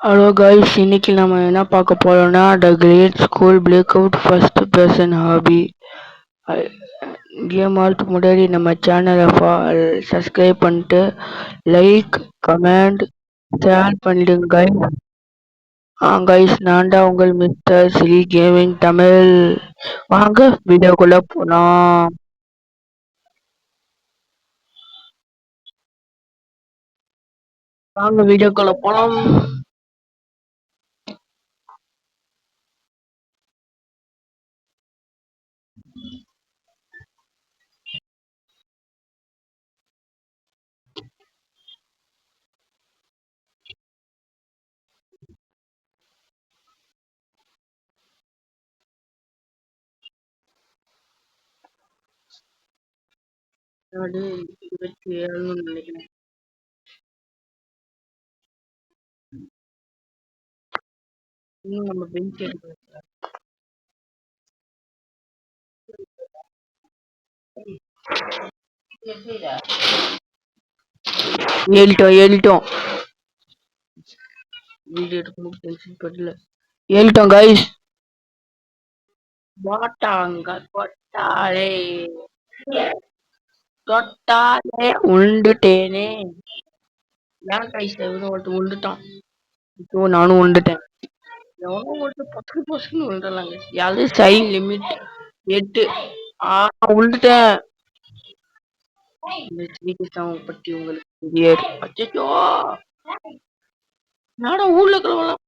Hello guys, இன்னைக்கு நம்ம என்ன பார்க்க போறோம்னா the great school break out first person hobby. Game ஆடுறதுக்கு முன்னாடி நம்ம சேனலை சப்ஸ்கிரைப் பண்ணிட்டு லைக், கமெண்ட், ஷேர் பண்ணிடுங்க கைஸ். கைஸ், நான் தான் உங்கள் மிஸ்டர் ஸ்ரீ கேமிங் தமிழ். வாங்க வீடியோக்குள்ள போலாம். வாங்க வீடியோக்குள்ள போலாம். அது 27 நினைக்கிறேன். இன்னும் நம்ம பெஞ்ச் எடுக்கல. ஏறிட்டோம் வீடியோ எடுக்கும்போது டென்ஷன் படல. ஏறிட்டோம் கைஸ். போட்டாங்க தொட்டாலே தொட்டாலே உண்டுட்டேனே. ஏன் கைஸ் எவனோ ஒருத்தன் உண்டுட்டான். இப்போ நானும் உண்டுட்டேன். எவனோ ஒருத்தன் 10% உண்டுலாங்க. அது சைன் லிமிட் 8. உண்டுட்டேன். இந்த ஸ்ரீகிருஷ்ணாவை பற்றி உங்களுக்கு தெரியாது. அச்சோ, நாடா ஊர்ல இருக்கிறவங்களாம்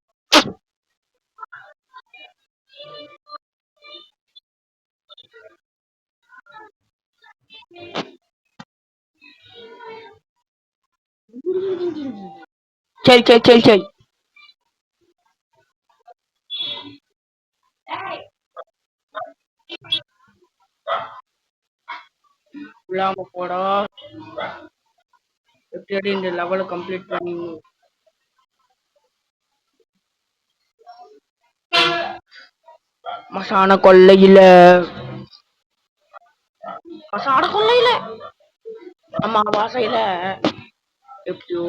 சரி. விழாம போடா. எப்படி இந்த லெவலை கம்ப்ளீட் பண்ணி மசான கொள்ளையில ஆமா வாசையில எப்படியோ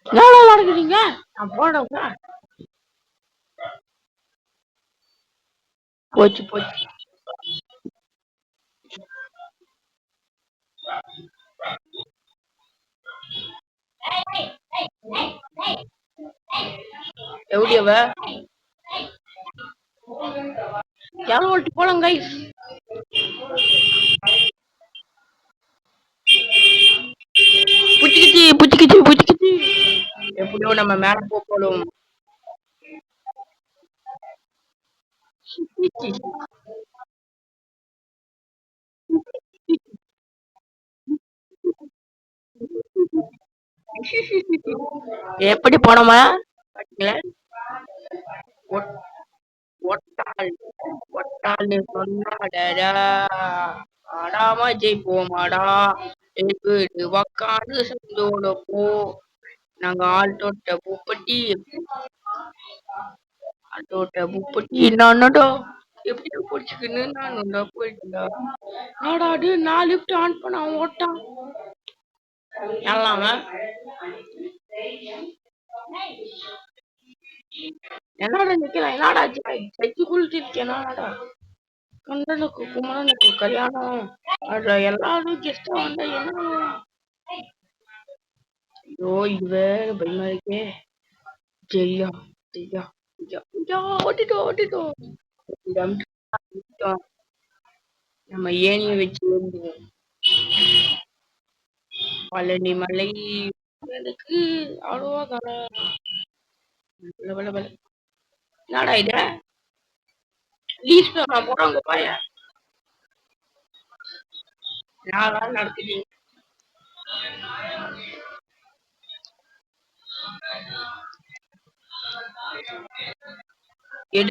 என்னடா நடக்குறீங்க. நான் போனவங்க போச்சு. எப்படியவ எவ்வளோ ஓட்டு போலாம் கைஸ். புச்சிக்கிச்சு எப்படியோ நம்ம மேல போகணும். எப்படி போனோமா பாத்தீங்களா. ஒட்- ஒட்டாள் ஒட்டாள்னு சொன்னாடா. ஆடாம ஜெயிப்போமாடா. எனக்கு உக்காந்து சந்தோட போ. நாங்க ஆள்தோட்ட பூப்பட்டி நானடா. எப்படி பிடிச்சுக்கின்னு நானுண்டா போயிட்டுடா. நாடா அது நான் லிஃப்ட் ஆன் பண்ண அவன் ஓட்டான். எல்லாம என்னடா நிக்கலாம். என்னடா ஜட்ஜி குளிச்சிருக்கேன். என்னடா கண்டனுக்கு குமரனுக்கு கல்யாணம். அதுல எல்லாரும் கெஸ்டா வந்தா என்ன. ஐயோ, இது வேற பயமா இருக்கே. ஜெய்யா ஜெய்யா ஜெய்யா ஜெய்யா. ஓட்டிட்டோம். இந்த அமுட்டம் நம்ம ஏணியை வச்சு ஏறிடுவோம். பழனி மலை எனக்கு அவ்வளோவா என்னடா இது லீஸ் நான் போறாங்க பையன். நான் நடத்துறீங்க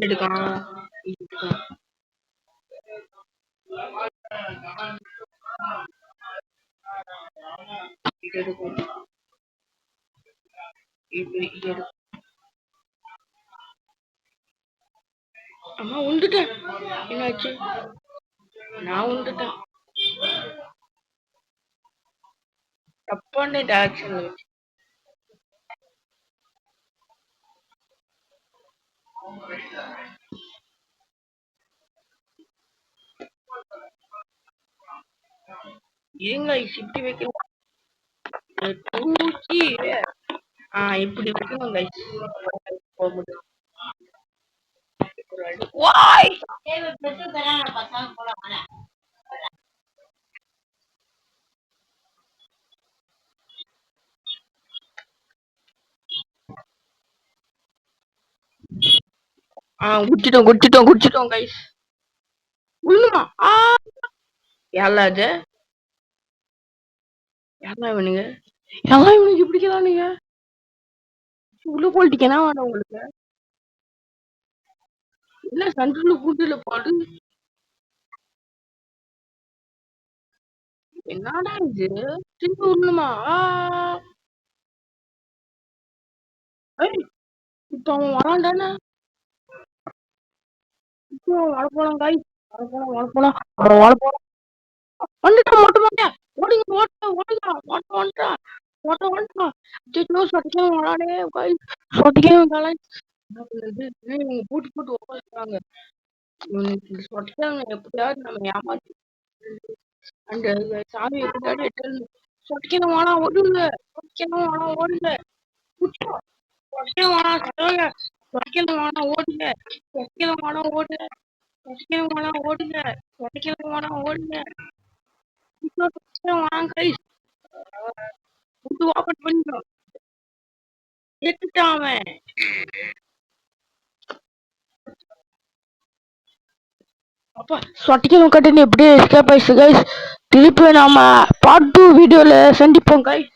எடுக்கான். எடுக்கும் இது எடுக்கும். அம்மா உண்டுட்டேன். என்னாச்சு. நான் உண்டுட்டேன். தப்பான டைரக்ஷன்ல வச்சு. இருங்க இப்படி வைக்கணும். தூக்கி இப்படி வைக்கணும் கைஸ். போக முடியும். வாய் குடிச்சிட்டோம் கைஸ். உள்ளுமா யாராவது யாரா இவனுங்க எல்லாம் இவனுக்கு இப்படிக்கலாம் நீங்க உள்ள போல்ட்டிக்கனா வேணும் உங்களுக்கு என்ன சண்டுல கூட்டுல பாடு என்னடா இது திருப்பி விடணுமா இப்ப அவன் வரான்டானே இப்போ வரப்போலாம் காய் வரப்போலாம் வந்துட்டான் மொட்டை மாட்டியா ஓடுங்க ஓட்டுறான் சொட்டிக்கவே வரானே காய் சொட்டிக்கவே வந்தாலே போட்டு உட்காந்துருக்காங்க இவனுக்கு சொட்டிக்காங்க எப்படியாவது நம்ம ஏமாத்தி அந்த சாமி எப்படியாவது எட்டணும் சொட்டிக்கணும் வானா ஓடுங்க சொட்டிக்கணும் வானா ஓடுங்க சொட்டிக்கணும் வானா சொல்லுங்க சொட்டிக்கணும் வானா ஓடுங்க சொட்டிக்கணும் வானா ஓடுங்க சொட்டிக்கணும் வானா ஓடுங்க சொட்டிக்கணும் வானா ஓடுங்க சொட்டிக்கணும் வானா கை ஓப்பன் பண்ணிடும் எடுத்துட்டான் அவன் அப்பா சொட்டிக்கணும் கட்டின்னு எப்படியே எஸ்கேப் ஆயிடுச்சு கைஸ் திருப்பி நாம பார்ட் 2 வீடியோல சந்திப்போம் கைஸ்